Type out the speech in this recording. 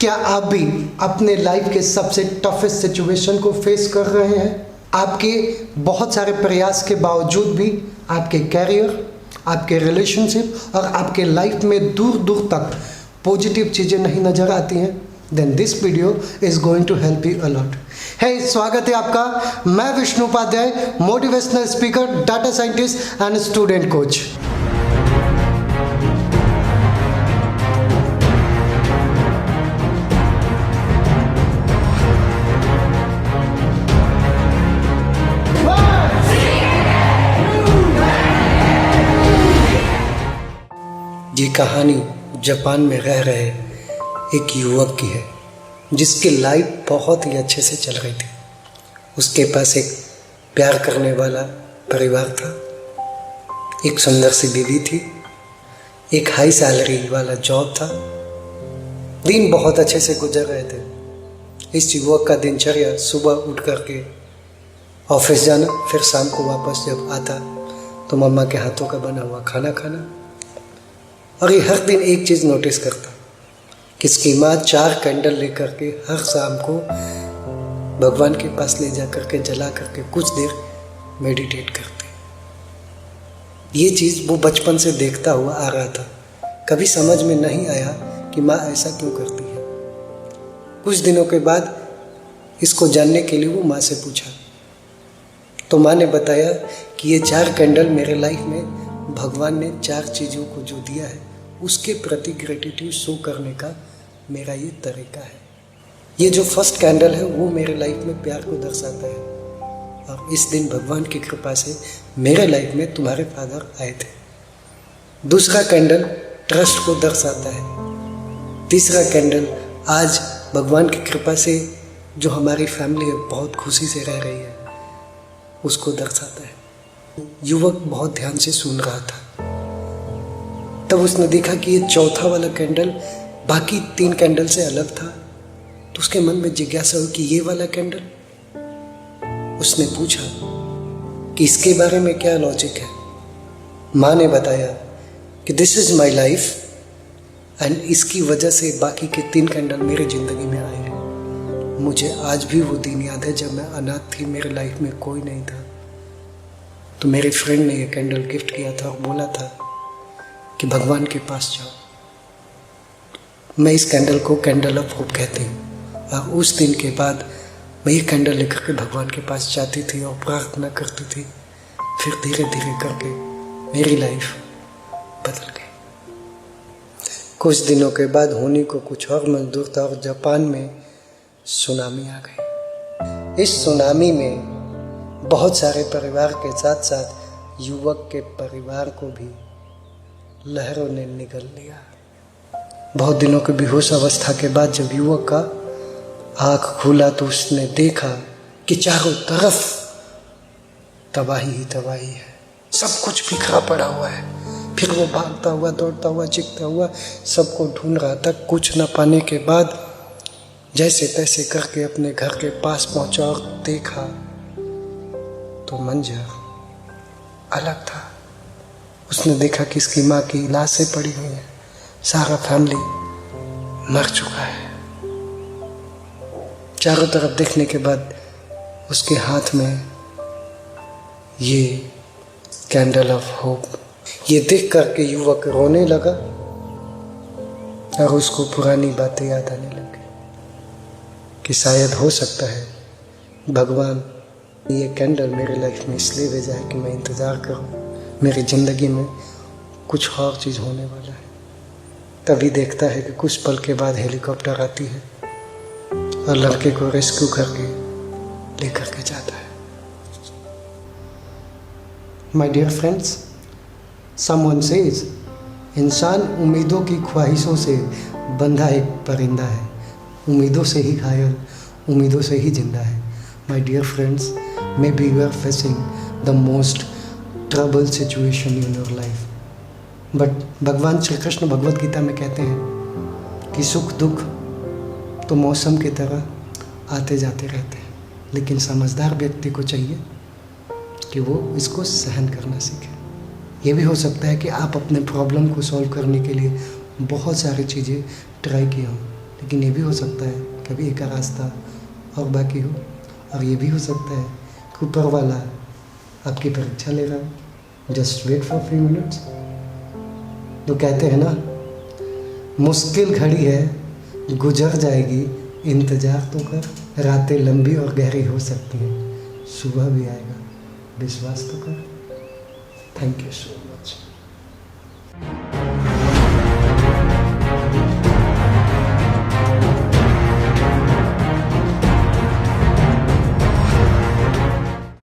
क्या आप भी अपने लाइफ के सबसे टफेस्ट सिचुएशन को फेस कर रहे हैं? आपके बहुत सारे प्रयास के बावजूद भी आपके कैरियर, आपके रिलेशनशिप और आपके लाइफ में दूर दूर तक पॉजिटिव चीज़ें नहीं नज़र आती हैं? Then this video is going to help you a lot. है स्वागत है आपका। मैं Vishnu Upadhyay, motivational speaker, data scientist and student coach. ये कहानी जापान में रह रहे एक युवक की है जिसकी लाइफ बहुत ही अच्छे से चल रही थी। उसके पास एक प्यार करने वाला परिवार था, एक सुंदर सी बीवी थी, एक हाई सैलरी वाला जॉब था। दिन बहुत अच्छे से गुजर रहे थे। इस युवक का दिनचर्या सुबह उठ करके ऑफिस जाना, फिर शाम को वापस जब आता तो मम्मा के हाथों का बना हुआ खाना खाना। और ये हर दिन एक चीज़ नोटिस करता कि इसकी माँ 4 कैंडल लेकर के हर शाम को भगवान के पास ले जा करके जला करके कुछ देर मेडिटेट करते। ये चीज़ वो बचपन से देखता हुआ आ रहा था। कभी समझ में नहीं आया कि माँ ऐसा क्यों करती है। कुछ दिनों के बाद इसको जानने के लिए वो माँ से पूछा तो माँ ने बताया कि ये 4 कैंडल मेरे लाइफ में भगवान ने 4 चीज़ों को जो दिया है उसके प्रति ग्रेटिट्यूड शो करने का मेरा ये तरीका है। ये जो फर्स्ट कैंडल है वो मेरे लाइफ में प्यार को दर्शाता है और इस दिन भगवान की कृपा से मेरे लाइफ में तुम्हारे फादर आए थे। दूसरा कैंडल ट्रस्ट को दर्शाता है। तीसरा कैंडल आज भगवान की कृपा से जो हमारी फैमिली है बहुत खुशी से रह रही है उसको दर्शाता है। युवक बहुत ध्यान से सुन रहा था। तब उसने देखा कि ये चौथा वाला कैंडल बाकी 3 कैंडल से अलग था। तो उसके मन में जिज्ञासा हुई कि ये वाला कैंडल। उसने पूछा कि इसके बारे में क्या लॉजिक है। माँ ने बताया कि this is my life and इसकी वजह से बाकी के 3 कैंडल मेरी ज़िंदगी में आए हैं। मुझे आज भी वो दिन याद है जब मैं अनाथ थी, मेरे लाइफ में कोई नहीं था, तो मेरे फ्रेंड ने ये कैंडल गिफ्ट किया था और बोला था कि भगवान के पास जाओ। मैं इस कैंडल को कैंडल ऑफ होप कहती हूँ। और उस दिन के बाद मैं ये कैंडल लेकर के भगवान के पास जाती थी और प्रार्थना करती थी। फिर धीरे धीरे करके मेरी लाइफ बदल गई। कुछ दिनों के बाद होने को कुछ और मंजूर था और जापान में सुनामी आ गई। इस सुनामी में बहुत सारे परिवार के साथ साथ युवक के परिवार को भी लहरों ने निगल लिया। बहुत दिनों की बेहोश अवस्था के बाद जब युवक का आँख खुला तो उसने देखा कि चारों तरफ तबाही ही तबाही है। सब कुछ बिखरा पड़ा हुआ है। फिर वो भागता हुआ, दौड़ता हुआ, चीखता हुआ सबको ढूंढ रहा था। कुछ न पाने के बाद जैसे तैसे करके अपने घर के पास पहुंचा और देखा तो मंजर अलग था। उसने देखा कि इसकी माँ की लाशें पड़ी हुई हैं। सारा फैमिली मर चुका है। चारों तरफ देखने के बाद उसके हाथ में ये कैंडल ऑफ होप, ये देख करके युवक रोने लगा और उसको पुरानी बातें याद आने लगी कि शायद हो सकता है भगवान ये कैंडल मेरे लाइफ में इसलिए भेजा है कि मैं इंतज़ार करूं, मेरी ज़िंदगी में कुछ और चीज़ होने वाला है। तभी देखता है कि कुछ पल के बाद हेलीकॉप्टर आती है और लड़के को रेस्क्यू करके लेकर के जाता है। My dear friends, someone says इंसान उम्मीदों की ख्वाहिशों से बंधा एक परिंदा है। उम्मीदों से ही घायल, उम्मीदों से ही जिंदा है। My dear friends, maybe you are facing the most trouble situation in your life, but भगवान श्री कृष्ण भगवत गीता में कहते हैं कि सुख दुख तो मौसम की तरह आते जाते रहते हैं, लेकिन समझदार व्यक्ति को चाहिए कि वो इसको सहन करना सीखे। ये भी हो सकता है कि आप अपने प्रॉब्लम को सॉल्व करने के लिए बहुत सारी चीज़ें ट्राई किए हों, लेकिन ये भी हो सकता है कभी एक का रास्ता और बाकी हो, और ये भी हो सकता है कि ऊपर वाला आपकी परीक्षा ले रहा हो। Just wait for few minutes. तो कहते हैं ना, मुश्किल घड़ी है गुजर जाएगी, इंतज़ार तो कर, रातें लंबी और गहरी हो सकती हैं, सुबह भी आएगा, विश्वास तो कर। Thank you so much.